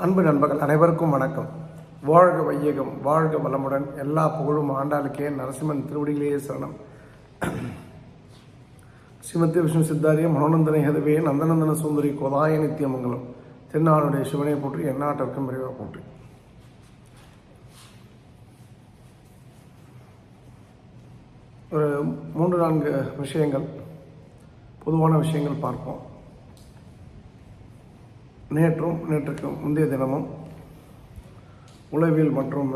அன்பு நண்பர்கள் அனைவருக்கும் வணக்கம். வாழ்க வையகம், வாழ்க வளமுடன். எல்லா புகழும் ஆண்டாளுக்கே. நரசிம்மன் திருவடிகளே சரணம். ஸ்ரீமதி விஷ்ணு சித்தாரிய மனோநந்தன ஹதவே நந்தநந்தன சுந்தரி கோதாய நித்தியமங்கலம். தென்னாளுடைய சிவனை போற்றி, எந்நாட்டிற்கும் விரைவாக போற்றி. ஒரு 3-4 விஷயங்கள், பொதுவான விஷயங்கள் பார்ப்போம். நேற்றுக்கு முந்தைய தினமும் உளவியல் மற்றும்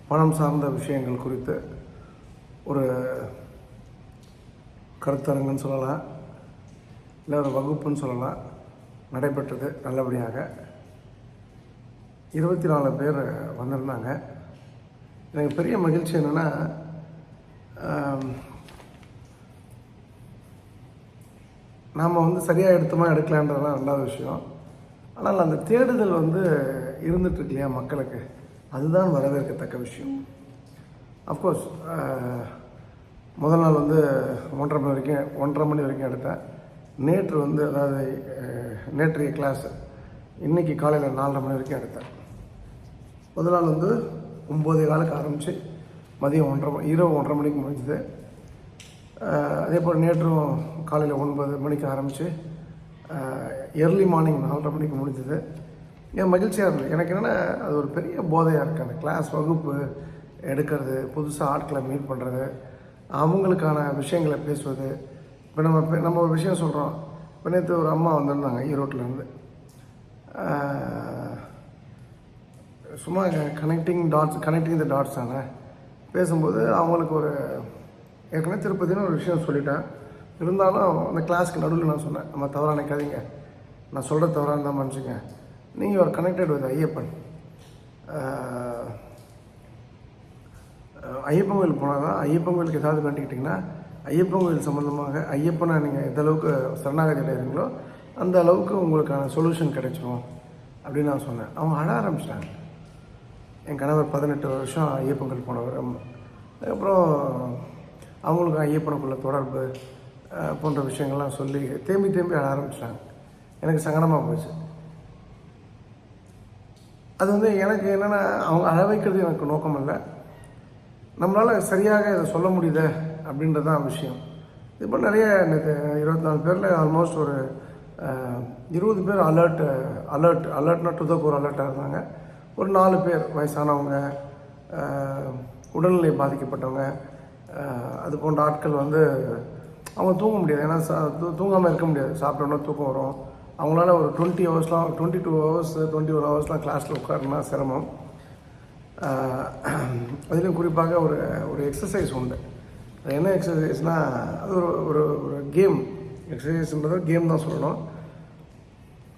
பணம் சார்ந்த விஷயங்கள் குறித்து ஒரு கருத்தரங்குன்னு சொல்லலாம், இல்லை ஒரு வகுப்புன்னு சொல்லலாம், நடைபெற்றது. நல்லபடியாக 24 பேர் வந்திருந்தாங்க. எனக்கு பெரிய மகிழ்ச்சி என்னென்னா, நாம் சரியாக எடுத்தோமா எடுக்கலான்றதுலாம் ரெண்டாவது விஷயம். ஆனால் அந்த தேடுதல் இருந்துகிட்ருக்கு இல்லையா மக்களுக்கு, அதுதான் வரவேற்கத்தக்க விஷயம். அஃப்கோர்ஸ் முதல் நாள் 1:30 மணி வரைக்கும் எடுத்தேன். நேற்று அதாவது நேற்றைய கிளாஸ் இன்றைக்கி காலையில் 4:30 மணி வரைக்கும் எடுத்தேன். முதல் நாள் 9:15 ஆரம்பித்து மதியம் 1:30 இரவு 1:30 மணிக்கு முடிஞ்சுது. அதே போல் நேற்றும் காலையில் 9 மணிக்கு ஆரம்பித்து ஏர்லி மார்னிங் 4:30 மணிக்கு முடிஞ்சது. என் மகிழ்ச்சியாக இருந்தது. எனக்கு என்னென்னா, அது ஒரு பெரிய போதையாக இருக்குது. அந்த கிளாஸ் வகுப்பு எடுக்கிறது, புதுசாக ஆட்களை மீட் பண்ணுறது, அவங்களுக்கான விஷயங்களை பேசுவது. இப்போ நம்ம ஒரு விஷயம் சொல்கிறோம். இப்போ நேற்று ஒரு அம்மா வந்திருந்தாங்க ஈரோட்டிலேருந்து. சும்மா கனெக்டிங் த டாட்ஸ் தானே பேசும்போது அவங்களுக்கு ஒரு ஏற்கனவே திருப்பதினு ஒரு விஷயம் சொல்லிட்டேன். இருந்தாலும் அந்த கிளாஸ்க்கு நடுவில் நான் சொன்னேன், நம்ம தவறாக நினைக்காதீங்க, நான் சொல்கிற தவறாக இருந்தால் மன்னிச்சுங்க. நீங்கள் ஒரு கனெக்டட் வித் ஐயப்பன். ஐயப்பன் கோயில் போனால் தான், ஐயப்பன் கோயிலுக்கு ஏதாவது வேண்டிக்கிட்டிங்கன்னா ஐயப்பன் கோயில் சம்மந்தமாக ஐயப்பனை நீங்கள் எந்த அளவுக்கு சரணாகதி அடைகிறீங்களோ அந்த அளவுக்கு உங்களுக்கான சொல்யூஷன் கிடைச்சிரும் அப்படின்னு நான் சொன்னேன். அவங்க அழ ஆரம்பிச்சிட்டாங்க. என் கணவர் 18 வருஷம் ஐயப்பன் கோயில் போனவர். அதுக்கப்புறம் அவங்களுக்கு ஐயப்பனுக்குள்ள தொடர்பு போன்ற விஷயங்கள்லாம் சொல்லி தேம்பி அழ ஆரம்பிச்சிட்டாங்க. எனக்கு சங்கடமாக போச்சு. அது எனக்கு என்னென்னா, அவங்க அழ வைக்கிறது எனக்கு நோக்கம் இல்லை, நம்மளால் சரியாக இதை சொல்ல முடியுது அப்படின்றது தான் விஷயம். இப்போ நிறைய எனக்கு 24 பேரில் ஆல்மோஸ்ட் ஒரு 20 பேர் அலர்ட்னா டு த கோர் அலர்ட்டாக இருந்தாங்க. ஒரு 4 பேர் வயசானவங்க, உடல்நிலை பாதிக்கப்பட்டவங்க, அது போன்ற ஆட்கள் அவங்க தூங்க முடியாது. ஏன்னா தூங்காமல் இருக்க முடியாது. சாப்பிட்டோன்னா தூக்கம் வரும். அவங்களால ஒரு 22 ஹவர்ஸ்லாம் கிளாஸில் உட்காருனா சிரமம். அதுலேயும் குறிப்பாக ஒரு எக்ஸசைஸ் உண்டு. அது என்ன எக்ஸசைஸ்னால், அது ஒரு கேம். எக்ஸசைஸ்ன்றது கேம் தான் சொல்லணும்.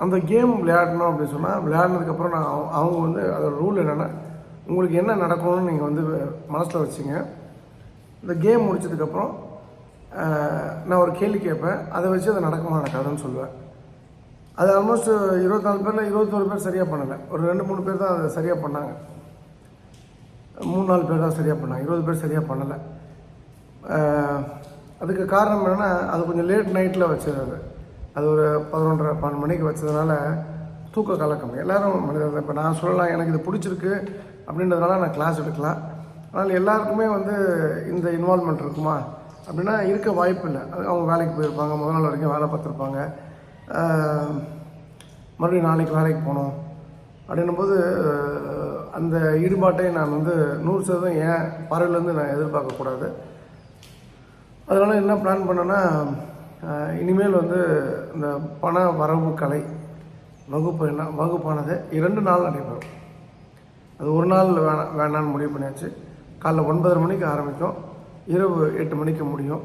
அந்த கேம் விளையாடணும் அப்படின்னு சொன்னால், விளையாடினதுக்கப்புறம் அவங்க அதோட ரூல் என்னென்னா, உங்களுக்கு என்ன நடக்கணும்னு நீங்கள் மனசில் வச்சுங்க. இந்த கேம் முடிச்சதுக்கப்புறம் நான் ஒரு கேள்வி கேட்பேன். அதை வச்சு அது நடக்காதுன்னு சொல்லுவேன். அது ஆல்மோஸ்ட் 24 பேரில் 21 பேர் சரியாக பண்ணலை. ஒரு 2-3 பேர் தான் அதை சரியாக பண்ணாங்க. 3-4 பேர் தான் சரியாக பண்ணாங்க. 20 பேர் சரியாக பண்ணலை. அதுக்கு காரணம் என்னென்னா, அது கொஞ்சம் லேட் நைட்டில் வச்சது. அது ஒரு 11:30-12 மணிக்கு வச்சதுனால தூக்க கலக்கம். எல்லோரும் மனிதர்கள். இப்போ நான் சொல்லலாம், எனக்கு இது பிடிச்சிருக்கு அப்படின்றதுனால நான் கிளாஸ் எடுக்கலாம். ஆனால் எல்லாருக்குமே இந்த இன்வால்மெண்ட் இருக்குமா அப்படின்னா இருக்க வாய்ப்பு இல்லை. அவங்க வேலைக்கு போயிருப்பாங்க, முதல் நாள் வரைக்கும் வேலை பார்த்துருப்பாங்க, மறுபடியும் நாளைக்கு வேலைக்கு போகணும் அப்படின்னும்போது அந்த ஈடுபாட்டை நான் 100% என் பார்வையிலேருந்து நான் எதிர்பார்க்கக்கூடாது. அதனால் என்ன பிளான் பண்ணேன்னா, இனிமேல் இந்த பண வரவு கலை வகுப்பானது 2 நாள் நடைபெறும். அது ஒரு நாள் வேணான்னு முடிவு பண்ணியாச்சு. காலைல 9:30 மணிக்கு ஆரம்பிக்கும், இரவு 8 மணிக்கு முடியும்.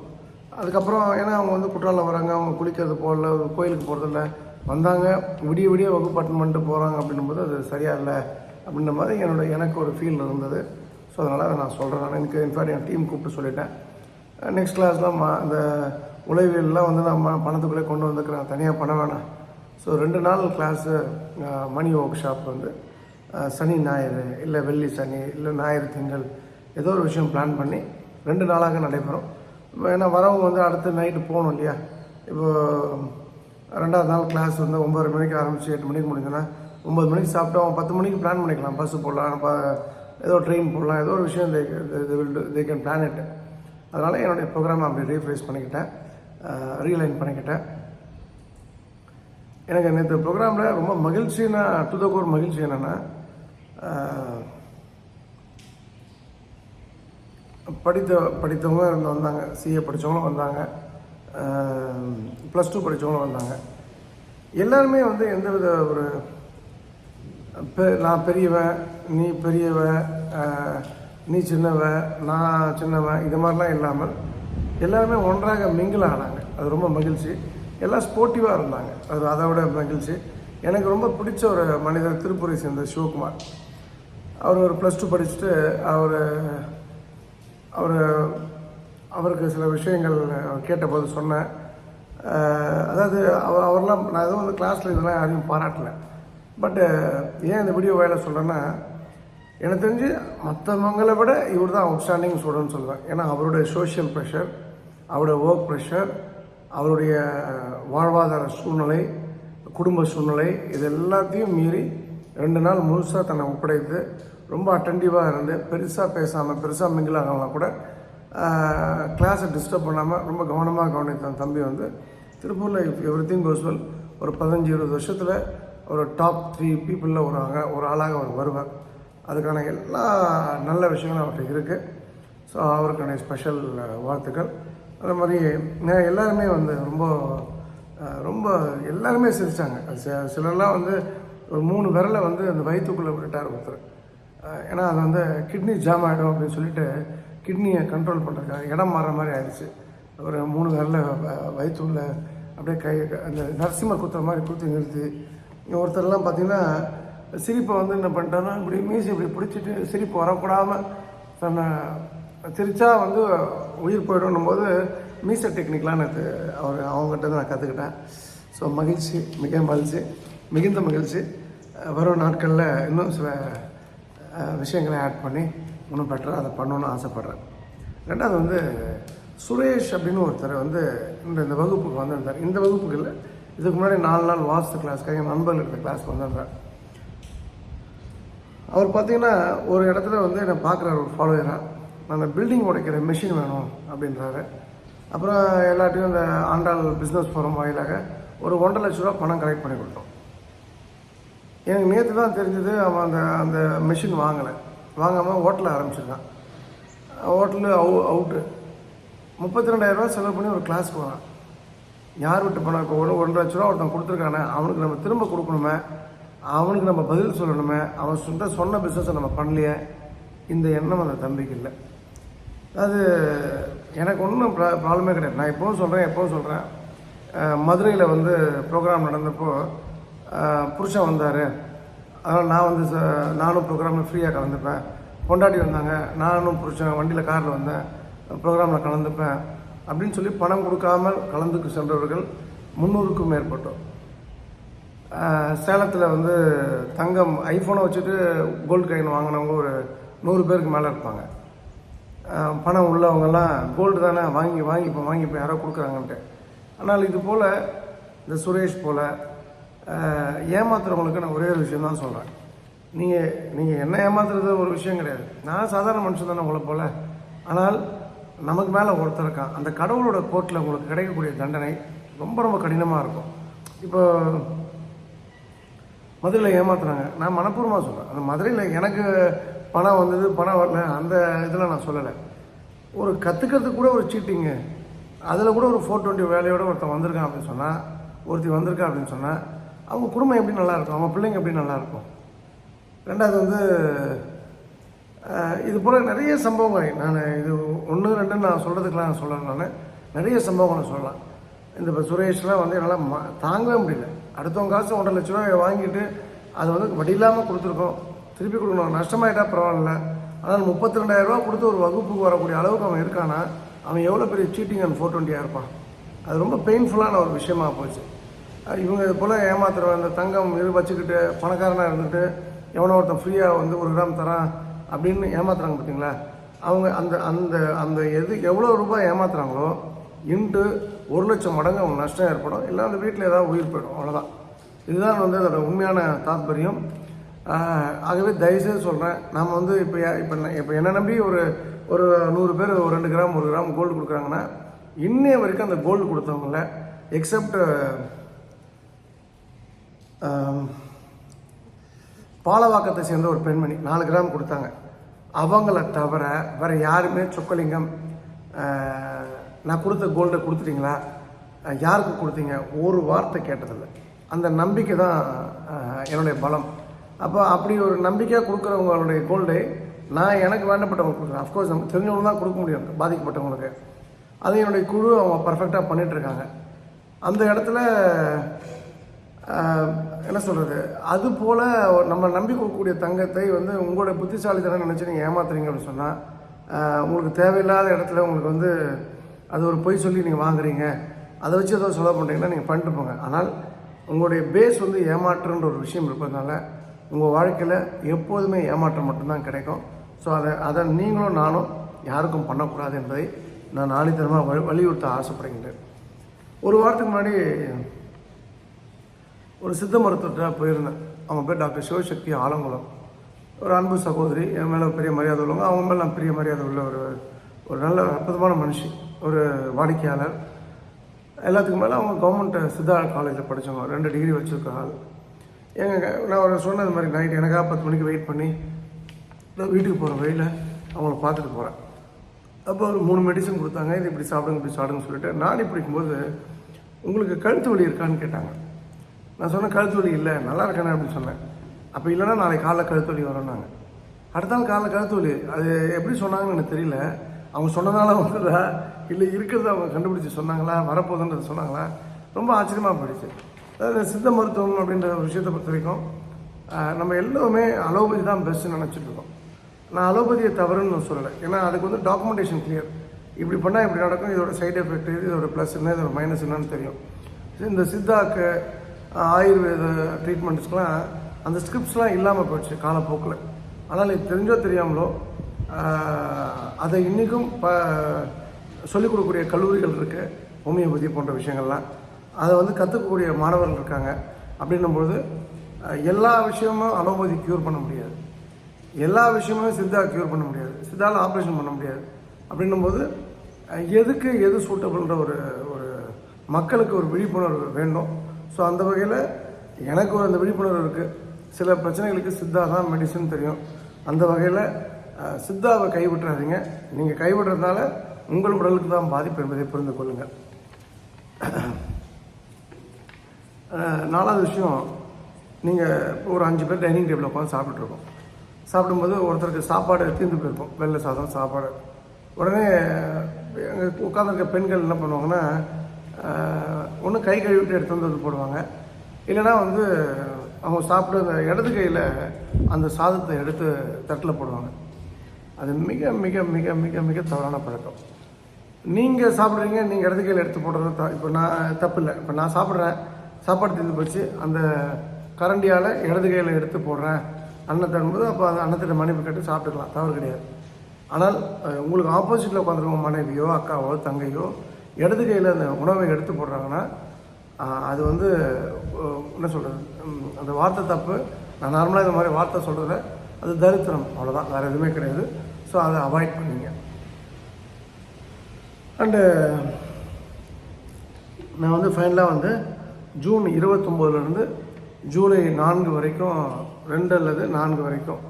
அதுக்கப்புறம் ஏன்னா அவங்க குற்றாலம் வராங்க, அவங்க குளிக்கிறது போகல, கோயிலுக்கு போகிறதில்ல, வந்தாங்க விடிய வகுப்பு அட்டன் பண்ணிட்டு போகிறாங்க அப்படின்னும்போது அது சரியாக இல்லை அப்படின்ற மாதிரி எனக்கு ஒரு ஃபீல் இருந்தது. ஸோ அதனால் அதை நான் சொல்கிறேன். எனக்கு இன்ஃபேக்ட் என் டீம் கூப்பிட்டு சொல்லிட்டேன், நெக்ஸ்ட் கிளாஸ்லாம் அந்த உளவியல்லாம் நம்ம பணத்துக்குள்ளே கொண்டு வந்துக்கிறேன், தனியாக பண்ண வேணாம். ஸோ 2 நாள் கிளாஸு மணி ஒர்க் ஷாப் சனி ஞாயிறு, இல்லை வெள்ளி சனி, இல்லை ஞாயிறு திங்கள், ஏதோ ஒரு விஷயம் பிளான் பண்ணி 2 நாளாக நடைபெறும். ஏன்னா வரவங்க அடுத்த நைட்டு போகணும் இல்லையா. இப்போது 2வது நாள் கிளாஸ் 9:30 மணிக்கு ஆரம்பித்து 8 மணிக்கு முடிஞ்சுன்னா 9 மணிக்கு சாப்பிட்டோம் 10 மணிக்கு பிளான் பண்ணிக்கலாம், பஸ்ஸு போடலாம், ஏதோ ட்ரெயின் போடலாம், ஏதோ ஒரு விஷயம் தே கேன் பிளான் இட். அதனால் என்னுடைய ப்ரோக்ராமை அப்படி ரீஃப்ரெஷ் பண்ணிக்கிட்டேன், ரீலைன் பண்ணிக்கிட்டேன். எனக்கு நேற்று ப்ரோக்ராமில் ரொம்ப மகிழ்ச்சின்னா டு த கோர் மகிழ்ச்சி என்னென்னா, படித்தவங்க வந்தாங்க, சிஏ படித்தவங்களும் வந்தாங்க, +2 படித்தவங்களும் வந்தாங்க. எல்லாருமே வந்து எந்தவித ஒரு நான் பெரியவன், நீ பெரியவன், நீ சின்னவன், நான் சின்னவன், இது மாதிரிலாம் இல்லாமல் எல்லாருமே ஒன்றாக மிங்கிள் ஆனாங்க. அது ரொம்ப மகிழ்ச்சி. எல்லாம் ஸ்போர்ட்டிவாக இருந்தாங்க, அது அதை விட மகிழ்ச்சி. எனக்கு ரொம்ப பிடிச்ச ஒரு மனிதர் திருப்பூரை சேர்ந்த சிவகுமார். அவர் ஒரு +2 படிச்சுட்டு அவருக்கு சில விஷயங்கள் கேட்டபோது சொன்னேன். அதாவது அவர்லாம் நான் எதுவும் வந்து கிளாஸில் இதெல்லாம் யாரையும் பாராட்டலை. பட்டு ஏன் இந்த வீடியோ வேலை சொல்கிறேன்னா, எனக்கு தெரிஞ்சு மற்றவங்களை விட இவர் தான் அவுட்ஸ்டாண்டிங் ஸ்டூடெண்ட் சொல்லுவேன். ஏன்னா அவருடைய சோஷியல் ப்ரெஷர், அவருடைய ஒர்க் ப்ரெஷர், அவருடைய வாழ்வாதார சூழ்நிலை, குடும்ப சூழ்நிலை, இது எல்லாத்தையும் மீறி 2 நாள் முழுசாக தன்னை ஒப்படைத்து ரொம்ப அட்டென்டிவாக இருந்து பெருசாக பேசாமல் பெருசாக மிங்கிலாகலாம் கூட கிளாஸை டிஸ்டர்ப் பண்ணாமல் ரொம்ப கவனமாக கவனித்த தம்பி வந்து திருப்பூரில் எவ்ரிதிங் கோஸ் வெல் ஒரு 15-20 வருஷத்தில் ஒரு டாப் 3 பீப்புளில் ஒரு ஆளாக அவர் வருவார். அதுக்கான எல்லா நல்ல விஷயங்களும் அவர்கிட்ட இருக்குது. ஸோ அவருக்கான ஸ்பெஷல் வாழ்த்துக்கள். அதே மாதிரி எல்லாருமே வந்து ரொம்ப எல்லாருமே சிரித்தாங்க. சிலர்லாம் வந்து ஒரு 3 விரலை வந்து அந்த வயிற்றுக்குள்ளே விட்டுட்டார் ஒருத்தர். ஏன்னா அது வந்து கிட்னி ஜாம் ஆகிடும் அப்படின்னு சொல்லிட்டு கிட்னியை கண்ட்ரோல் பண்ணுறதுக்காக இடம் மாறுற மாதிரி ஆயிடுச்சு. ஒரு 3 விரலை வயிற்றுள்ள அப்படியே அந்த நரசிம்மர் குத்துற மாதிரி குத்தி நிறுத்தி, ஒருத்தர்லாம் பார்த்திங்கன்னா சிரிப்பை வந்து என்ன பண்ணிட்டான்னா இப்படி மீசி இப்படி பிடிச்சிட்டு சிரிப்பு வரக்கூடாமல் தன்னை சிரித்தா வந்து உயிர் போய்டணும் போது மீச டெக்னிக்லாம் எனக்கு அவங்ககிட்ட தான் நான் கற்றுக்கிட்டேன். ஸோ மகிழ்ச்சி, மிகுந்த மகிழ்ச்சி. வரும் நாட்களில் இன்னும் சில விஷயங்களை ஆட் பண்ணி இன்னும் பெட்டராக அதை பண்ணணுன்னு ஆசைப்பட்றேன். ரெண்டாவது வந்து சுரேஷ் அப்படின்னு ஒருத்தர் வந்து இந்த வகுப்புக்கு வந்திருந்தார். இந்த வகுப்புக்கு இல்லை, இதுக்கு முன்னாடி 4 நாள் வாஸ்து கிளாஸ்க்காக என் நண்பர்கள் இருக்கிற கிளாஸ்க்கு வந்திருந்தார். அவர் பார்த்திங்கன்னா ஒரு இடத்துல வந்து என்னை பார்க்குறாரு ஒரு ஃபாலோவராக. நான் பில்டிங் உடைக்கிற மிஷின் வேணும் அப்படின்றாரு. அப்புறம் எல்லாத்தையும் இந்த ஆண்டாள் பிஸ்னஸ் ஃபோரம் வாயிலாக ஒரு 1.5 லட்ச ரூபா பணம் கலெக்ட் பண்ணி கொடுத்தோம். எனக்கு நேற்று தான் தெரிஞ்சது அவன் அந்த மிஷின் வாங்காமல் ஹோட்டலில் ஆரம்பிச்சிருக்கான். ஹோட்டலு அவுட்டு 32,000 ரூபா செலவு பண்ணி ஒரு கிளாஸ்க்கு வரான். யார் விட்டு பணம்? இப்போ 1.5 லட்ச ரூபா ஒருத்தன் கொடுத்துருக்கானே, அவனுக்கு நம்ம திரும்ப கொடுக்கணுமே, அவனுக்கு நம்ம பதில் சொல்லணுமே, அவன் சொன்ன பிஸ்னஸை நம்ம பண்ணலையே, இந்த எண்ணம் அந்த தம்பிக்கு இல்லை. அது எனக்கு ஒன்றும் ப்ராப்ளமே கிடையாது. நான் எப்போவும் சொல்கிறேன், மதுரையில் வந்து ப்ரோக்ராம் நடந்தப்போ புருஷன் வந்தார், அதனால் நான் வந்து நானும் ப்ரோக்ராமில் ஃப்ரீயாக கலந்துப்பேன். பொண்டாட்டி வந்தாங்க, நானும் புருஷன் வண்டியில் காரில் வந்தேன், ப்ரோக்ராமில் கலந்துப்பேன் அப்படின்னு சொல்லி பணம் கொடுக்காமல் கலந்துக்கு சென்றவர்கள் 300க்கும் மேற்பட்டோம். சேலத்தில் வந்து தங்கம் ஐஃபோனை வச்சுட்டு கோல்டு காயின் வாங்கினவங்க ஒரு 100 பேருக்கு மேலே இருப்பாங்க. பணம் உள்ளவங்கெல்லாம் கோல்டு தானே வாங்கிப்போம் யாரோ கொடுக்குறாங்கன்ட்டு. ஆனால் இது போல் இந்த சுரேஷ் போல் ஏமாத்துறவங்களுக்கு நான் ஒரே ஒரு விஷயம் தான் சொல்கிறேன். நீங்கள் என்ன ஏமாத்துறது ஒரு விஷயம் கிடையாது. நான் சாதாரண மனுஷன் தானே உங்களை போல். ஆனால் நமக்கு மேலே ஒருத்தர் இருக்கான். அந்த கடவுளோட கோர்ட்டில் உங்களுக்கு கிடைக்கக்கூடிய தண்டனை ரொம்ப கடினமாக இருக்கும். இப்போ மதுரையில் ஏமாத்துறாங்க, நான் மனப்பூர்வமாக சொல்கிறேன். அந்த மதுரையில் எனக்கு பணம் வந்தது பணம் வரல அந்த இதில் நான் சொல்லலை. ஒரு கற்றுக்கிறதுக்கு கூட ஒரு சீட்டிங்கு, அதில் கூட ஒரு 420 வேலையோடு ஒருத்தன் வந்திருக்கான் அப்படின்னு சொன்னால், ஒருத்தி வந்திருக்கா அப்படின்னு சொன்னால், அவங்க குடும்பம் எப்படி நல்லாயிருக்கும், அவங்க பிள்ளைங்க எப்படி நல்லாயிருக்கும். ரெண்டாவது வந்து இது போல் நிறைய சம்பவங்கள், நான் இது 1 2 நான் சொல்கிறதுக்கெலாம் நான் சொல்லலை. நான் நிறைய சம்பவங்களை சொல்லலாம். இந்த இப்போ சுரேஷ்லாம் வந்து என்னால் தாங்கவே முடியல. அடுத்தவங்க காசு 1.5 லட்ச ரூபா வாங்கிட்டு அதை வந்து வட்டி இல்லாமல் கொடுத்துருக்கோம், திருப்பி கொடுக்கணும், நஷ்டமாயிட்டா பரவாயில்ல. ஆனால் 32,000 ரூபா கொடுத்து ஒரு வகுப்புக்கு வரக்கூடிய அளவுக்கு அவன் இருக்கானா, அவன் எவ்வளோ பெரிய சீட்டிங் அண்ட் 420 இருப்பான். அது ரொம்ப பெயின்ஃபுல்லான ஒரு விஷயமாக போச்சு. இவங்க இது போல் ஏமாத்துறவன் இந்த தங்கம் வச்சுக்கிட்டு பணக்காரனாக இருந்துட்டு எவனோ ஒருத்தன் ஃப்ரீயாக வந்து 1 கிராம் தரான் அப்படின்னு ஏமாத்துறாங்க பார்த்தீங்களா. அவங்க அந்த அந்த அந்த எவ்வளோ ரூபாய் ஏமாத்துறாங்களோ இன்ட்டு 1 லட்சம் மடங்கு அவங்க நஷ்டம் ஏற்படும். இல்லை அந்த வீட்டில் ஏதாவது உயிர் போயிடும், அவ்வளோதான். இதுதான் வந்து அதோட உண்மையான தாத்பரியம். ஆகவே தயவுசெய்து சொல்கிறேன், நாம் வந்து இப்போ என்னை நம்பி ஒரு 100 பேர் ஒரு 2 கிராம் 1 கிராம் கோல்டு கொடுக்குறாங்கன்னா, இன்னைய வரைக்கும் அந்த கோல்டு கொடுத்தவங்கள எக்ஸப்ட் பாலவாக்கத்தை சேர்ந்த ஒரு பெண்மணி 4 கிராம் கொடுத்தாங்க. அவங்கள தவிர வேறு யாருமே சொக்கலிங்கம் நான் கொடுத்த கோல்டை கொடுத்துட்டீங்களா, யாருக்கு கொடுத்தீங்க, ஒரு வார்த்தை கேட்டதில்லை. அந்த நம்பிக்கை தான் என்னுடைய பலம். அப்போ அப்படி ஒரு நம்பிக்கையாக கொடுக்குறவங்களுடைய கோல்டை நான் எனக்கு வேண்டப்பட்டவங்க கொடுக்குறேன். அஃப்கோர்ஸ் நமக்கு தெரிஞ்சவங்க தான் கொடுக்க முடியும் பாதிக்கப்பட்டவங்களுக்கு. அது என்னுடைய குழு அவங்க பர்ஃபெக்டாக பண்ணிகிட்ருக்காங்க. அந்த இடத்துல என்ன சொல்கிறது, அது போல் நம்ம நம்பி கொடுக்கக்கூடிய தங்கத்தை வந்து உங்களுடைய புத்திசாலித்தனம் நினச்சி நீங்கள் ஏமாத்துறீங்க அப்படின்னு சொன்னால், உங்களுக்கு தேவையில்லாத இடத்துல உங்களுக்கு வந்து அது ஒரு பொய் சொல்லி நீங்கள் வாங்குறீங்க, அதை வச்சு ஏதோ சொல்ல பண்ணுறீங்கன்னா நீங்கள் பண்ணிட்டு போங்க. ஆனால் உங்களுடைய பேஸ் வந்து ஏமாற்றுன்ற ஒரு விஷயம் இருப்பதுனால உங்கள் வாழ்க்கையில் எப்போதுமே ஏமாற்றம் மட்டும்தான் கிடைக்கும். ஸோ அதை நீங்களும் நானும் யாருக்கும் பண்ணக்கூடாது என்பதை நான் ஆணித்தரமாக வலியுறுத்த ஆசைப்படுகின்றேன். ஒரு வாரத்துக்கு முன்னாடி ஒரு சித்த மருத்துவர்கிட்ட போயிருந்தேன். அவங்க பேர் டாக்டர் சிவசக்தி ஆலங்குளம். ஒரு அன்பு சகோதரி, என் மேலே பெரிய மரியாதை உள்ளவங்க. அவங்க மேலே நான் பெரிய மரியாதை உள்ள ஒரு நல்ல அற்புதமான மனுஷி, ஒரு வாடிக்கையாளர். எல்லாத்துக்கும் மேலே அவங்க கவர்மெண்ட் சித்தா காலேஜில் படித்தவங்க, 2 டிகிரி வச்சுருக்க ஆள். நான் ஒரு சொன்னது மாதிரி நைட் எனக்காக 10 மணிக்கு வெயிட் பண்ணி நான் வீட்டுக்கு போகிற வழியில் அவங்கள பார்த்துட்டு போகிறேன். அப்போ ஒரு 3 மெடிசன் கொடுத்தாங்க. இது இப்படி சாப்பிடுங்க இப்படி சாப்பிடுங்கன்னு சொல்லிட்டு நாடி பிடிக்கும்போது உங்களுக்கு கழுத்து வலி இருக்கான்னு கேட்டாங்க. நான் சொன்னேன் கழுத்து வலி இல்லை, நல்லா இருக்கானே அப்படின்னு சொன்னேன். அப்போ இல்லைன்னா நாளைக்கு காலைல கழுத்து வலி வரோன்னாங்க. அடுத்த நாள் காலைல கழுத்து வலி. அது எப்படி சொன்னாங்கன்னு எனக்கு தெரியல. அவங்க சொன்னதால வந்ததா இல்லை இருக்கிறத அவங்க கண்டுபிடிச்சி சொன்னாங்களா, வரப்போகுதுன்றது சொன்னாங்களா, ரொம்ப ஆச்சரியமாக போயிடுச்சு. அதாவது சித்த மருத்துவம் அப்படின்ற ஒரு விஷயத்தை பொறுத்த வரைக்கும் நம்ம எல்லோருமே அலோபதி தான் பெஸ்ட்டுன்னு நினச்சிட்ருக்கோம். நான் அலோபதியை தவறுன்னு நான் சொல்லலை. ஏன்னா அதுக்கு வந்து டாக்குமெண்டேஷன் கிளியர். இப்படி பண்ணால் இப்படி நடக்கும், இதோட சைடு எஃபெக்ட், இதோட ப்ளஸ் என்ன, இதோட மைனஸ் என்னன்னு தெரியும். இந்த சித்தாக்கு ஆயுர்வேத ட்ரீட்மெண்ட்ஸ்க்கெலாம் அந்த ஸ்கிரிப்ட்ஸ்லாம் இல்லாமல் போயிடுச்சு காலப்போக்கில். ஆனால் இது தெரிஞ்சோ தெரியாமலோ அதை இன்றைக்கும் சொல்லிக் கொடுக்கக்கூடிய கல்லூரிகள் இருக்குது, ஹோமியோபதி போன்ற விஷயங்கள்லாம். அதை வந்து கற்றுக்கக்கூடிய மாணவர்கள் இருக்காங்க. அப்படின்னும்பொழுது எல்லா விஷயமும் அலோபதி க்யூர் பண்ண முடியாது, எல்லா விஷயமும் சித்தா க்யூர் பண்ண முடியாது, சித்தாவில் ஆப்ரேஷன் பண்ண முடியாது. அப்படின்னும்போது எதுக்கு எது சூட்டபிள்ன்ற ஒரு மக்களுக்கு ஒரு விழிப்புணர்வு வேண்டும். ஸோ அந்த வகையில் எனக்கு அந்த விழிப்புணர்வு இருக்குது. சில பிரச்சனைகளுக்கு சித்தா தான் மெடிசன் தெரியும். அந்த வகையில் சித்தாவை கைவிட்டுறாதீங்க. நீங்கள் கைவிடுறதுனால உங்கள் உடலுக்கு தான் பாதிப்பு என்பதை புரிந்து கொள்ளுங்கள். 4வது விஷயம், நீங்கள் ஒரு 5 பேர் டைனிங் டேபிளில் உட்காந்து சாப்பிட்டுருக்கோம். சாப்பிடும்போது ஒருத்தருக்கு சாப்பாடு தீர்ந்து போயிருக்கும், வெள்ளை சாதம் சாப்பாடு. உடனே அங்கே உட்காந்துருக்க பெண்கள் என்ன பண்ணுவாங்கன்னா, ஒன்று கை கழுவிட்டு எடுத்து வந்து போடுவாங்க, இல்லைனா வந்து அவங்க சாப்பிட்டு அந்த இடது கையில் அந்த சாதத்தை எடுத்து தட்டில் போடுவாங்க. அது மிக மிக மிக மிக மிக தவறான பழக்கம். நீங்கள் சாப்பிட்றீங்க, நீங்கள் இடது கையில் எடுத்து போடுறது இப்போ நான் தப்பு இல்லை. இப்போ நான் சாப்பிட்றேன், சாப்பாடு தீர்ந்து போச்சு, அந்த கரண்டியால் இடது கையில் எடுத்து போடுறேன் அன்னத்தை என்பது, அப்போ அந்த அன்னத்திட்ட மன்னிப்பு கேட்டு சாப்பிட்டுக்கலாம், தவறு கிடையாது. ஆனால் உங்களுக்கு ஆப்போசிட்டில் உட்காந்துருக்க மனைவியோ அக்காவோ தங்கையோ இடது கையில் அந்த உணவை எடுத்து போடுறாங்கன்னா அது வந்து என்ன சொல்கிறது, அந்த வார்த்தை தப்பு. நான் நார்மலாக இந்த மாதிரி வார்த்தை சொல்கிறத அது தரித்திரம், அவ்வளோதான், வேறு எதுவுமே கிடையாது. ஸோ அதை அவாய்ட் பண்ணிங்க. அண்டு நான் வந்து ஃபைனலாக வந்து ஜூன் 29லேருந்து ஜூலை 4 வரைக்கும் 2 அல்லது 4 வரைக்கும்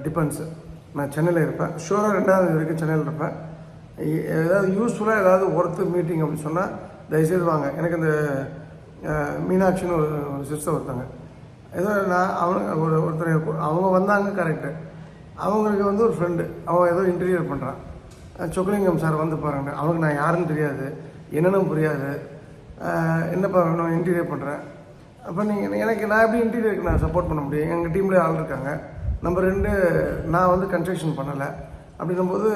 டிபெண்ட்ஸு நான் சென்னையில் இருப்பேன். ஷூராக 2ஆம் வரைக்கும் சென்னையில் இருப்பேன். ஏதாவது யூஸ்ஃபுல்லாக ஏதாவது ஒர்த்து மீட்டிங் அப்படின்னு சொன்னால் தயவுசெய்து வாங்க. எனக்கு இந்த மீனாட்சின்னு ஒரு சிஸ்டர் ஒருத்தாங்க, ஏதோ நான் ஒருத்தர் அவங்க வந்தாங்க கரெக்டு. அவங்களுக்கு வந்து ஒரு ஃப்ரெண்டு, அவன் ஏதோ இன்டீரியர் பண்ணுறான். சொக்கலிங்கம் சார் வந்து பாருங்க, அவனுக்கு நான் யாருன்னு தெரியாது, என்னென்னு புரியாது, என்னப்பா வேணும் இன்டீரியர் பண்ணுறேன். அப்போ எனக்கு நான் எப்படி இன்டீரியருக்கு நான் சப்போர்ட் பண்ண முடியும்? எங்கள் டீம்லேயே ஆள் இருக்காங்க. நம்பர் 2, நான் வந்து கன்ஸ்ட்ரக்ஷன் பண்ணலை. அப்படின்னும்போது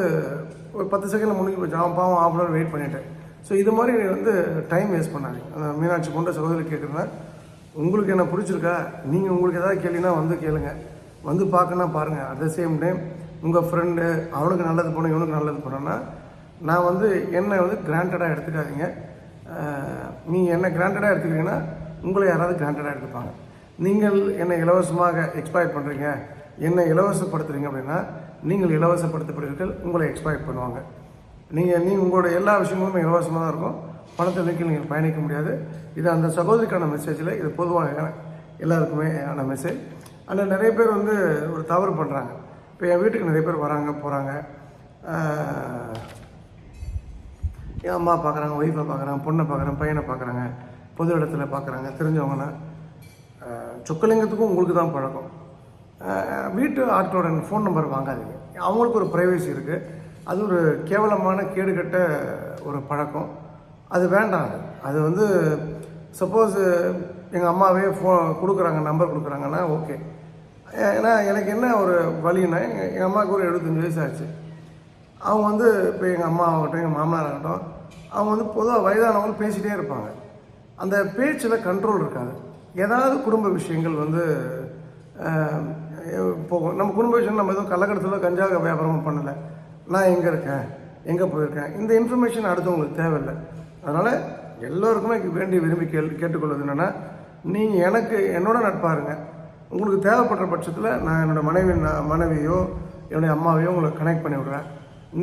ஒரு 10 செகண்டில் முடிஞ்சு போச்சு. அவன் பாவம் ½ hour வெயிட் பண்ணிட்டேன். ஸோ இது மாதிரி வந்து டைம் வேஸ்ட் பண்ணாதீங்க. அந்த மீனாட்சி போன்ற சகோதரி கேட்குறேன், உங்களுக்கு என்ன பிடிச்சிருக்கா, நீங்கள் உங்களுக்கு ஏதாவது கேள்வினா வந்து கேளுங்க, வந்து பார்க்கணும் பாருங்கள். அட் த சேம் டைம் உங்கள் ஃப்ரெண்டு அவனுக்கு நல்லது பண்ணணும் இவனுக்கு நல்லது பண்ணோன்னா நான் வந்து என்னை வந்து கிராண்டடாக எடுத்துக்காதீங்க. நீங்கள் என்ன கிராண்டடாக எடுத்துக்கிறீங்கன்னா உங்களை யாராவது கிராண்டடாக எடுத்துப்பாங்க. நீங்கள் என்னை இலவசமாக எக்ஸ்ப்ளாய்ட் பண்ணுறீங்க, என்னை இலவசப்படுத்துறீங்க அப்படின்னா நீங்கள் இலவசப்படுத்தப்படுவீர்கள், உங்களை எக்ஸ்ப்ளாய்ட் பண்ணுவாங்க. நீங்கள் உங்களோட எல்லா விஷயங்களும் இலவசமாக தான் இருக்கும், பணத்தை நோக்கி நீங்கள் பயணிக்க முடியாது. இது அந்த சகோதரிக்கான மெசேஜில், இது பொதுவாக எல்லாருக்குமே ஆன மெசேஜ். ஆனால் நிறைய பேர் வந்து ஒரு தவறு பண்ணுறாங்க. இப்போ என் வீட்டுக்கு நிறைய பேர் வராங்க போகிறாங்க, என் அம்மா பார்க்குறாங்க, ஒய்ஃபை பார்க்குறாங்க, பொண்ணை பார்க்குறாங்க, பையனை பார்க்குறாங்க, பொது இடத்துல பார்க்குறாங்க, தெரிஞ்சவங்கன்னா. சொக்கலிங்கத்துக்கும் உங்களுக்கு தான் பழக்கம். வீட்டு ஆட்களோட ஃபோன் நம்பர் வாங்காதீங்க. அவங்களுக்கு ஒரு ப்ரைவசி இருக்குது. அது ஒரு கேவலமான கேடுகட்ட ஒரு பழக்கம். அது வேண்டாம். அது வந்து சப்போஸ் எங்கள் அம்மாவே கொடுக்குறாங்க, நம்பர் கொடுக்குறாங்கன்னா ஓகே. ஏன்னா எனக்கு என்ன ஒரு வழின்னா, எங்கள் அம்மாவுக்கு ஒரு 75 வயசு ஆச்சு. அவங்க வந்து இப்போ எங்கள் அம்மா ஆகட்டும், எங்கள் மாமனார் ஆகட்டும், அவங்க வந்து பொதுவாக வயதானவங்க பேசிகிட்டே இருப்பாங்க. அந்த பேச்சில் கண்ட்ரோல் இருக்காது. ஏதாவது குடும்ப விஷயங்கள் வந்து போகும். நம்ம குடும்ப விஷயம், நம்ம எதுவும் கள்ளக்கடத்தில் கஞ்சாக வியாபாரமும் பண்ணலை, நான் எங்கே இருக்கேன், எங்கே போயிருக்கேன், இந்த இன்ஃபர்மேஷன் அடுத்தவங்களுக்கு தேவையில்லை. அதனால் எல்லோருக்குமே விரும்பி கேட்டுக்கொள்வது என்னென்னா, நீங்கள் எனக்கு என்னோட நட்பாருங்க. உங்களுக்கு தேவைப்படுற பட்சத்தில் நான் என்னோடய மனைவியோ என்னுடைய அம்மாவையோ உங்களை கனெக்ட் பண்ணி விடுறேன்.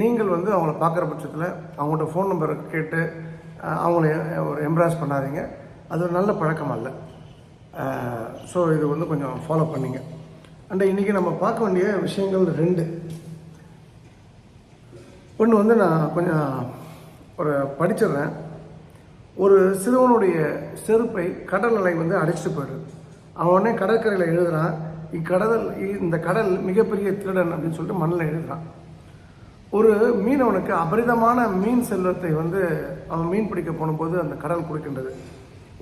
நீங்கள் வந்து அவங்கள பார்க்குற பட்சத்தில் அவங்கள்ட்ட ஃபோன் நம்பரை கேட்டு அவங்கள ஒரு எம்ப்ராஸ் பண்ணாதீங்க. அது ஒரு நல்ல பழக்கம் அல்ல. ஸோ இது வந்து கொஞ்சம் ஃபாலோ பண்ணிங்க. அண்ட் இன்றைக்கி நம்ம பார்க்க வேண்டிய விஷயங்கள் 2. ஒன்று வந்து நான் கொஞ்சம் ஒரு படிச்சிடுறேன். ஒரு சிறுவனுடைய செருப்பை கடல் அலை வந்து அடிச்சுட்டு போயிடுது. அவன் உடனே கடற்கரையில் எழுதுகிறான், இந்த கடல் மிகப்பெரிய திருடன் அப்படின்னு சொல்லிட்டு மண்ணில் எழுதுகிறான். ஒரு மீனவனுக்கு அபரிதமான மீன் செல்வத்தை வந்து அவன் மீன் பிடிக்க போகும்போது அந்த கடல் கொடுக்கின்றது.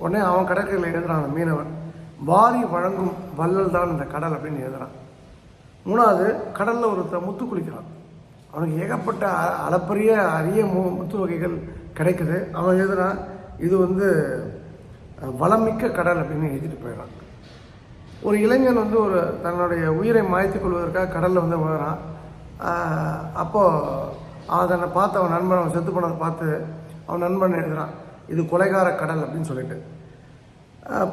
உடனே அவன் கடற்கரையில் எழுதுகிறான், அந்த மீனவன், வாரி வழங்கும் வள்ளல் தான் இந்த கடல் அப்படின்னு எழுதுகிறான். 3வது, கடலில் ஒருத்தர் முத்து குளிக்கிறான். அவனுக்கு ஏகப்பட்ட அளப்பரிய அரிய முத்து வகைகள் கிடைக்குது. அவன் எழுதுகிறான், இது வந்து வளமிக்க கடல் அப்படின்னு எழுதிட்டு போயிடறான். ஒரு இளைஞன் வந்து தன்னுடைய உயிரை மாய்த்து கொள்வதற்காக கடலில் வந்து விழுறான். அப்போது அதனை பார்த்து அவன் நண்பன், அவன் செத்து போனதை பார்த்து அவன் நண்பன் எழுதுகிறான், இது கொலைகார கடல் அப்படின்னு சொல்லிட்டு.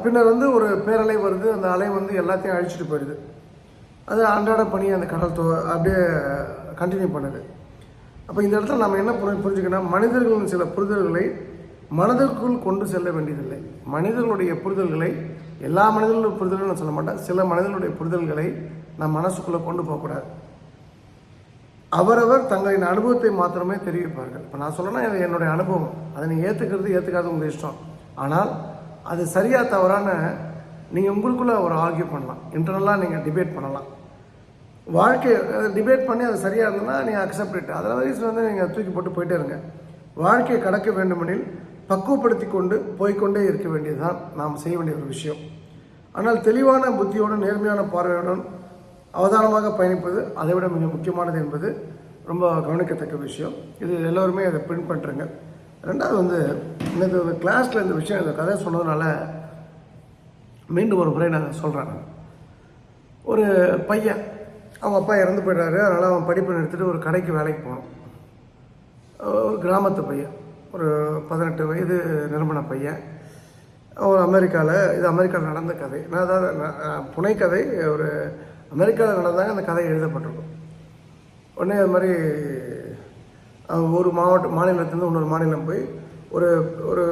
பின்னர் வந்து ஒரு பேரலை வருது. அந்த அலை வந்து எல்லாத்தையும் அழிச்சிட்டு போயிடுது. அது அன்றாட பணி அந்த கடல் அப்படியே கண்டினியூ பண்ணுது. அப்போ இந்த இடத்துல நம்ம என்ன புரிஞ்சுக்கணும், மனிதர்களின் சில புரிதல்களை மனதிற்குள் கொண்டு செல்ல வேண்டியதில்லை. மனிதர்களுடைய புரிதல்களை, எல்லா மனிதர்களுடைய புரிதல்கள் நான் சொல்ல மாட்டேன், சில மனிதர்களுடைய புரிதல்களை நம் மனசுக்குள்ளே கொண்டு போகக்கூடாது. அவரவர் தங்களின் அனுபவத்தை மாத்திரமே தெரிவிப்பார்கள். இப்போ நான் சொல்லணும்னா இது என்னுடைய அனுபவம், அதை நீங்கள் ஏற்றுக்கிறது உங்கள் இஷ்டம். ஆனால் அது சரியாக தவறான நீங்கள் உங்களுக்குள்ளே ஒரு ஆர்கியூ பண்ணலாம், இன்டர்னலாக நீங்கள் டிபேட் பண்ணலாம். வாழ்க்கையை டிபேட் பண்ணி அது சரியாக இருந்ததுன்னா நீங்கள் அக்செப்ட் இட், அதர்வைஸ் வந்து நீங்கள் தூக்கி போட்டு போயிட்டே இருங்க. வாழ்க்கையை கடக்க வேண்டுமெனில் பக்குவப்படுத்தி கொண்டு போய்கொண்டே இருக்க வேண்டியதுதான் நாம் செய்ய வேண்டிய ஒரு விஷயம். ஆனால் தெளிவான புத்தியோடு நேர்மையான பார்வையுடன் அவதானமாக பயணிப்பது அதை விட மிக முக்கியமானது என்பது ரொம்ப கவனிக்கத்தக்க விஷயம். இது எல்லோருமே அதை பிரிண்ட் பண்ணுறேங்க. 2வது வந்து இந்த கிளாஸில் இந்த விஷயம், இந்த கதை சொன்னதுனால மீண்டும் ஒரு முறை நான் சொல்கிறேன். ஒரு பையன், அவங்க அப்பா இறந்து போய்ட்டாரு. அதனால் அவன் படிப்பை நிறுத்திட்டு ஒரு கடைக்கு வேலைக்கு போகணும். ஒரு கிராமத்து பையன், ஒரு 18 வயது நிரம்பின பையன். ஒரு அமெரிக்காவில் நடந்த கதை. நான் அதாவது புனைக்கதை, ஒரு அமெரிக்காவில் நடந்தாங்க அந்த கதை எழுதப்பட்டிருக்கும். உடனே அது மாதிரி ஒரு மாநிலத்திலேருந்து இன்னொரு மாநிலம் போய் ஒரு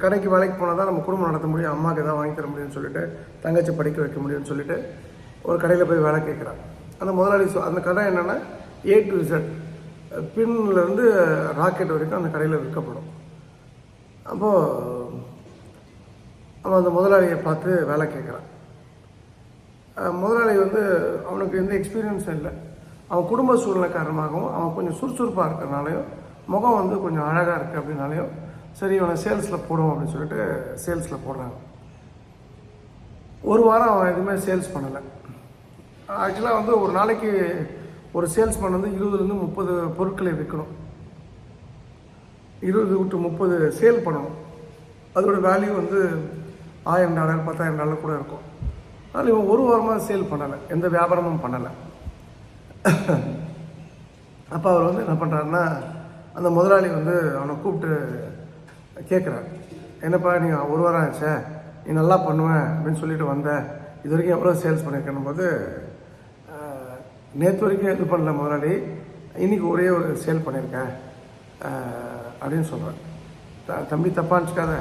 கடைக்கு வேலைக்கு போனால் தான் நம்ம குடும்பம் நடத்த முடியும், அம்மாவுக்கு எதாவது வாங்கி தர முடியும்னு சொல்லிட்டு, தங்கச்சி படிக்க வைக்க முடியும்னு சொல்லிட்டு ஒரு கடையில் போய் வேலை கேட்குறான். அந்த முதலாளி அந்த கடை என்னென்னா A to Z, பின்லேருந்து ராக்கெட் வரைக்கும் அந்த கடையில் விற்கப்படும். அப்போது அவன் அந்த முதலாளியை பார்த்து வேலை கேட்குறான். முதலாளி வந்து அவனுக்கு எந்த எக்ஸ்பீரியன்ஸும் இல்லை. அவன் குடும்ப சூழ்நிலை காரணமாகவும் அவன் கொஞ்சம் சுறுசுறுப்பாக இருக்கிறனாலையும் முகம் வந்து கொஞ்சம் அழகாக இருக்குது அப்படின்னாலையும் சரி இவனை சேல்ஸில் போடுவோம் அப்படின்னு சொல்லிட்டு சேல்ஸில் போடுறாங்க. ஒரு வாரம் அவன் எதுவுமே சேல்ஸ் பண்ணலை. ஆக்சுவலாக வந்து ஒரு நாளைக்கு ஒரு சேல்ஸ்மேன் வந்து 20லேருந்து 30 பொருட்களை விற்கணும். 20 to 30 சேல் பண்ணணும். அதோட வேல்யூ வந்து $1000 $10,000 கூட இருக்கும். அதனால் இவன் ஒரு வாரமாக சேல் பண்ணலை, எந்த வியாபாரமும் பண்ணலை. அப்போ அவர் வந்து என்ன பண்ணுறாருன்னா, அந்த முதலாளி வந்து அவனை கூப்பிட்டு கேட்குறாரு, என்னப்பா நீங்கள் ஒரு வாரம் ஆச்சா, நீ நல்லா பண்ணுவேன் அப்படின்னு சொல்லிட்டு வந்த, இது வரைக்கும் எவ்வளோ சேல்ஸ் பண்ணியிருக்கேன் போது, நேற்று வரைக்கும் இது பண்ணல முதலாளி, இன்றைக்கி ஒரே ஒரு சேல் பண்ணியிருக்கேன் அப்படின்னு சொல்கிறேன். தம்பி தப்பாக நினச்சிக்காத,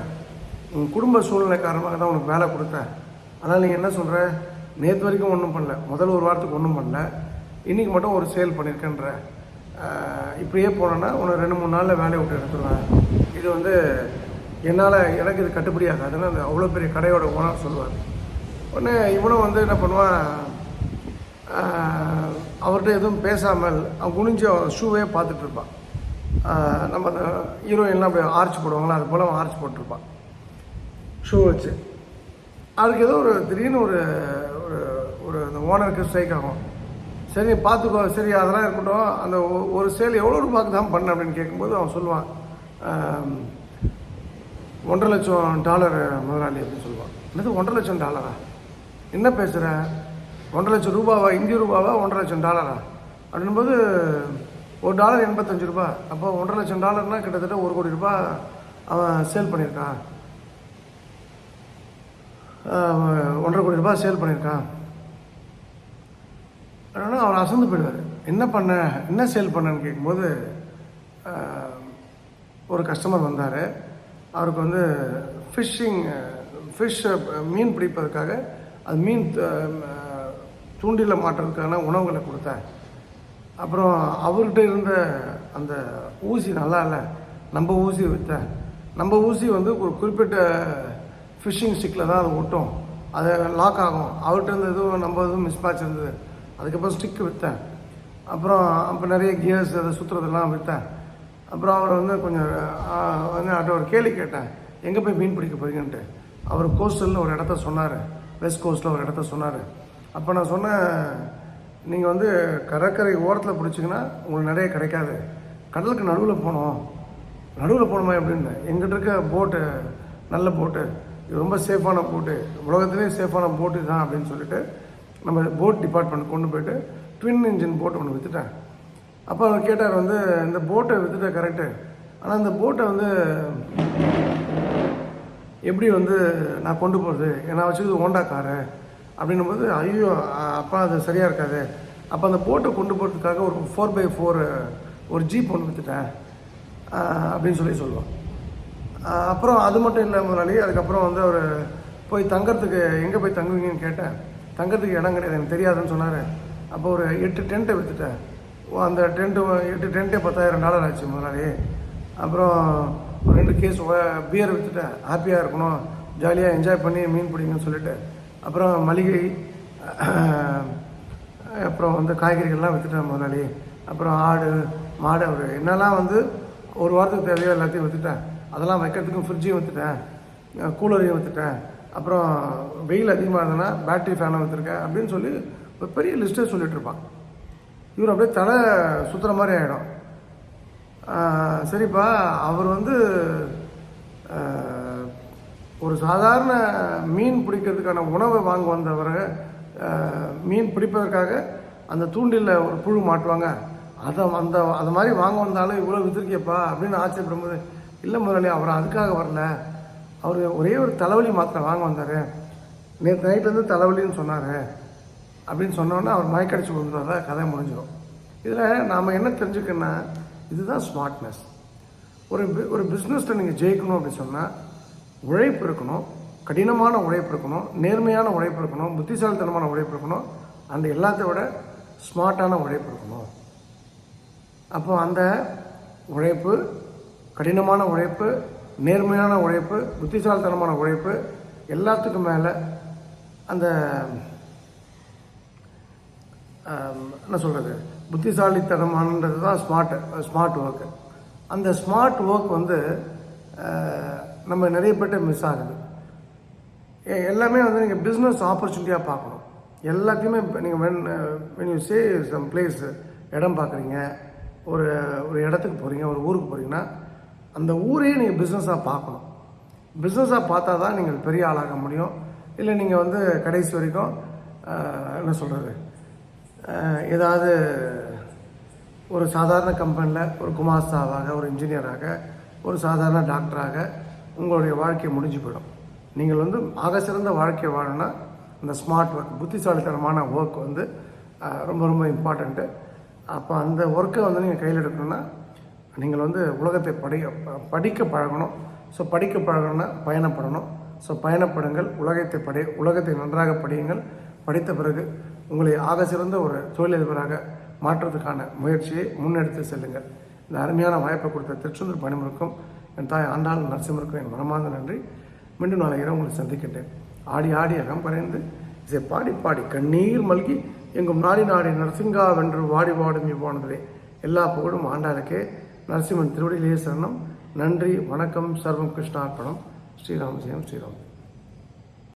உன் குடும்ப சூழ்நிலை காரணமாக தான் உனக்கு வேலை கொடுத்தேன். அதனால் நீங்கள் என்ன சொல்கிற, நேற்று வரைக்கும் ஒன்றும் பண்ணல, முதல் ஒரு வாரத்துக்கு ஒன்றும் பண்ணல, இன்றைக்கி மட்டும் ஒரு சேல் பண்ணியிருக்கேன்ற, இப்படியே போனோன்னா உனக்கு 2-3 நாளில் வேலையை விட்டு எடுத்துருவேன். இது வந்து எனக்கு இது கட்டுப்படி ஆகாதுன்னு அந்த அவ்வளோ பெரிய கடையோட ஓனர் சொல்லுவார். உடனே இவனும் வந்து என்ன பண்ணுவான், அவர்கிட்ட எதுவும் பேசாமல் அவன் குனிஞ்சு ஷூவே பார்த்துட்ருப்பான். நம்ம அந்த ஹீரோயின்லாம் போய் ஆர்ச் போடுவாங்களா, அது போல் அவன் ஆர்ச் போட்டிருப்பான் ஷூ வச்சு. அதுக்கு ஏதோ ஒரு திடீர்னு ஒரு ஒரு அந்த ஓனருக்கு ஸ்ட்ரைக் ஆகும். சரி பார்த்துக்கோ, சரி அதெல்லாம் இருக்கட்டும், அந்த ஒரு சேல் எவ்வளோ ரூபாய்க்கு தான் பண்ண அப்படின்னு கேட்கும்போது அவன் சொல்லுவான், $1.5 லட்சம் முதலாளி அப்படின்னு சொல்லுவான். என்னது $1.5 லட்சம்? என்ன பேசுகிற? $1.5 லட்சம் ரூபாவா, இந்திய ரூபாவா? $1.5 லட்சம் அப்படின்போது $1 $85. அப்போ $1.5 லட்சம் கிட்டத்தட்ட $1 கோடி அவன் சேல் பண்ணியிருக்கான். $1.5 கோடி சேல் பண்ணியிருக்கான். அதனால் அவர் அசந்து போயிடுவார். என்ன சேல் பண்ணன்னு கேட்கும்போது ஒரு கஸ்டமர் வந்தார். அவருக்கு வந்து ஃபிஷ் மீன் பிடிப்பதற்காக அது மீன் தூண்டில் மாட்டுறதுக்கான உணவுகளை கொடுத்தேன். அப்புறம் அவர்கிட்ட இருந்த அந்த ஊசி நல்லா இல்லை, நம்ம ஊசியை விற்றேன். நம்ம ஊசி வந்து ஒரு குறிப்பிட்ட ஃபிஷ்ஷிங் ஸ்டிக்கில் தான் அது ஒட்டும், அது லாக் ஆகும். அவர்கிட்ட இருந்து எதுவும் நம்ம எதுவும் மிஸ்மேட்ச் இருந்தது. அதுக்கப்புறம் ஸ்டிக்கு விற்றேன். அப்போ நிறைய கியர்ஸ் அதை சுற்றுறதெல்லாம் விற்றேன். அப்புறம் அவர் வந்து கொஞ்சம் வந்து ஒரு கேள்வி கேட்டேன், எங்கே போய் மீன் பிடிக்க போறீங்கன்ட்டு. அவர் கோஸ்டலில் ஒரு இடத்த சொன்னார், வெஸ்ட் கோஸ்ட்டில் ஒரு இடத்த சொன்னார். அப்போ நான் சொன்னேன், நீங்கள் வந்து கடற்கரை ஓரத்தில் பிடிச்சிங்கன்னா உங்களுக்கு நிறைய கிடைக்காது, கடலுக்கு நடுவில் போகணுமா அப்படின்னு. எங்கிட்ட இருக்க போட்டு நல்ல போட்டு, இது ரொம்ப சேஃபான போட்டு, உலகத்துலேயே சேஃபான போட்டு தான் அப்படின்னு சொல்லிட்டு நம்ம போட் டிபார்ட்மெண்ட் கொண்டு போயிட்டு ட்வின் இன்ஜின் போட்டு ஒன்று விற்றுட்டேன். அப்போ அவர் கேட்டார் வந்து, இந்த போட்டை விற்றுட்டேன் கரெக்டு, ஆனால் இந்த போட்டை வந்து எப்படி வந்து நான் கொண்டு போகிறது, நான் வச்சுக்கிறது ஹோண்டா காரு அப்படின்னும் போது, ஐயோ அப்பா அது சரியாக இருக்காது. அப்போ அந்த போட்டை கொண்டு போகிறதுக்காக ஒரு 4x4 ஒரு ஜீப் ஒன்று விற்றுட்டேன் அப்படின்னு சொல்லுவான். அப்புறம் அது மட்டும் இல்லை முதலாளி, அதுக்கப்புறம் வந்து அவர் போய் தங்கறதுக்கு எங்கே போய் தங்குவீங்கன்னு கேட்டேன். தங்கறதுக்கு இடம் கிடையாது, எனக்கு தெரியாதுன்னு சொன்னார். அப்போ ஒரு 8 டென்ட்டை விற்றுட்டேன். அந்த 8 டென்ட்டே $10,000 ஆச்சு முதலாளி. அப்புறம் ஒரு 2 கேஸ் பியர் விற்றுட்டேன். ஹாப்பியாக இருக்கணும், ஜாலியாக என்ஜாய் பண்ணி மீன் பிடிங்கன்னு சொல்லிட்டு. அப்புறம் மளிகை, அப்புறம் வந்து காய்கறிகள்லாம் விற்றுட்டேன் முதலாளி. அப்புறம் ஆடு மாடு, அவர் என்னெல்லாம் வந்து ஒரு வாரத்துக்கு தேவையோ எல்லாத்தையும் விற்றுட்டேன். அதெல்லாம் வைக்கிறதுக்கும் ஃப்ரிட்ஜையும் விற்றுட்டேன், கூலரையும் விற்றுட்டேன். அப்புறம் வெயில் அதிகமாக இருந்ததுன்னா பேட்ரி ஃபேனை விற்றுருக்கேன் அப்படின்னு சொல்லி ஒரு பெரிய லிஸ்ட்டே சொல்லிகிட்ருப்பான். இவர் அப்படியே தலை சுற்றுற மாதிரி ஆகிடும். சரிப்பா, அவர் வந்து ஒரு சாதாரண மீன் பிடிக்கிறதுக்கான உணவை வாங்க வந்தவர், மீன் பிடிப்பதற்காக அந்த தூண்டிலில் ஒரு புழு மாட்டுவாங்க, அது மாதிரி வாங்க வந்தாலும் இவ்வளோ விற்றுருக்கியப்பா அப்படின்னு ஆச்சரியப்படும்போது, இல்லை முதலாளி, அவர் அதுக்காக வரல, அவர் ஒரே ஒரு தலைவலி மாத்திரை வாங்க வந்தார், நேற்று நைட்லேருந்து தலைவலின்னு சொன்னார் அப்படின்னு சொன்னோன்னே அவர் மயக்கடிச்சு விழுந்ததா கதை முடிஞ்சிடும். இதில் நாம் என்ன தெரிஞ்சுக்கணுன்னா, இதுதான் ஸ்மார்ட்னஸ். ஒரு பிஸ்னஸில் நீங்கள் ஜெயிக்கணும் அப்படின்னு சொன்னால் உழைப்பு இருக்கணும், கடினமான உழைப்பு இருக்கணும், நேர்மையான உழைப்பு இருக்கணும், புத்திசாலித்தனமான உழைப்பு இருக்கணும், அந்த எல்லாத்த விட ஸ்மார்ட்டான உழைப்பு இருக்கணும். அப்போ அந்த உழைப்பு, கடினமான உழைப்பு, நேர்மையான உழைப்பு, புத்திசாலித்தனமான உழைப்பு, எல்லாத்துக்கும் மேலே அந்த என்ன சொல்கிறது, புத்திசாலித்தனமானது தான் ஸ்மார்ட் ஒர்க்கு. அந்த ஸ்மார்ட் ஒர்க் வந்து நம்ம நிறைய பேர்ட்ட மிஸ் ஆகுது. எல்லாமே வந்து நீங்கள் பிஸ்னஸ் ஆப்பர்ச்சுனிட்டியாக பார்க்கணும். எல்லாத்தையுமே நீங்கள் when you say some place, இடம் பார்க்குறீங்க, ஒரு இடத்துக்கு போகிறீங்க, ஒரு ஊருக்கு போகிறீங்கன்னா அந்த ஊரையே நீங்கள் பிஸ்னஸாக பார்க்கணும். பிஸ்னஸாக பார்த்தா தான் நீங்கள் பெரிய ஆளாக முடியும். இல்லை நீங்கள் வந்து கடைசி வரைக்கும் என்ன சொல்கிறது, ஏதாவது ஒரு சாதாரண கம்பெனியில் ஒரு குமாஸ்தாவாக, ஒரு இன்ஜினியராக, ஒரு சாதாரண டாக்டராக உங்களுடைய வாழ்க்கை முடிஞ்சு போயிடும். நீங்கள் வந்து ஆக சிறந்த வாழ்க்கை வாழணும்னா இந்த ஸ்மார்ட் ஒர்க், புத்திசாலித்தனமான ஒர்க் வந்து ரொம்ப ரொம்ப இம்பார்ட்டண்ட்டு. அப்போ அந்த ஒர்க்கை வந்து நீங்கள் கையில் எடுக்கணும்னா நீங்கள் வந்து உலகத்தை படிக்க பழகணும். ஸோ படிக்க பழகணும்னா பயணப்படணும். ஸோ பயணப்படுங்கள், உலகத்தை நன்றாக படியுங்கள். படித்த பிறகு உங்களை ஆக சிறந்த ஒரு தொழிலதிபராக மாற்றுறதுக்கான முயற்சியை முன்னெடுத்து செல்லுங்கள். இந்த அருமையான வாய்ப்பை கொடுத்த திருச்செந்தூர் பணிமுருக்கும் என் தாய் ஆண்டாள் நரசிம்மருக்கும் என் மனமார்ந்த நன்றி. மீண்டும் நாளை இரவு உங்களை சந்திக்கின்றேன். ஆடி ஆடி அகம் பறைந்து இசை பாடி பாடி கண்ணீர் மல்கி எங்கும் நாடி நாடி நரசிங்கா வென்று வாடி வாடும் இவ்வானதுவே. எல்லா புகழும் ஆண்டாளுக்கே. நரசிம்மன் திருவடியிலேயே சரணம். நன்றி, வணக்கம். சர்வம் கிருஷ்ணார்ப்பணம். ஸ்ரீராம் ஜெயம் ஸ்ரீராம்.